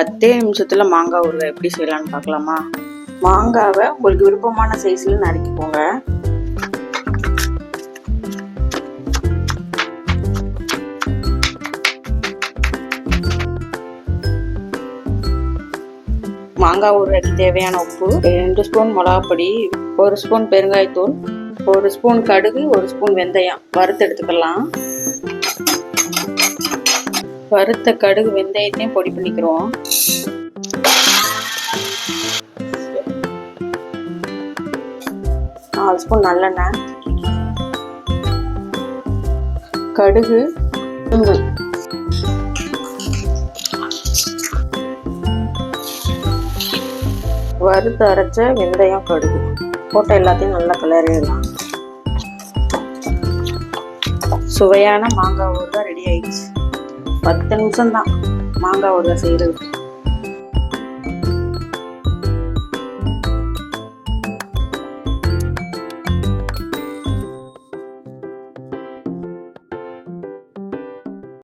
10 நிமிஷத்துல மாங்காய் ஊறுகாய் எப்படி செய்யலாம்னு பார்க்கலாமா? மாங்காவை உங்களுக்கு விருப்பமான சைஸ்ல நறுக்கிக்கோங்க. மாங்காய் ஊறுகாய்க்கு தேவையான உப்பு, 2 ஸ்பூன் மிளகாப்பொடி, 1 ஸ்பூன் பெருங்காயத்தூள், 1 ஸ்பூன் கடுகு, 1 ஸ்பூன் வெந்தயம் வறுத்து எடுத்துக்கலாம். வறுத்த கடுகு வெந்தயத்தையும் பொடி பண்ணிக்கிறோம். நாலு ஸ்பூன் நல்லெண்ணெய், கடுகு, உளுந்து, வறுத்து அரைச்ச வெந்தயம், கடுகு போட்ட எல்லாத்தையும் நல்லா கிளறிடலாம். சுவையான மாங்காய் ஊறுகாய் ரெடி ஆயிடுச்சு. 10 நிமிஷம் தான் மாங்காய் ஊறுகாய் செய்யறது.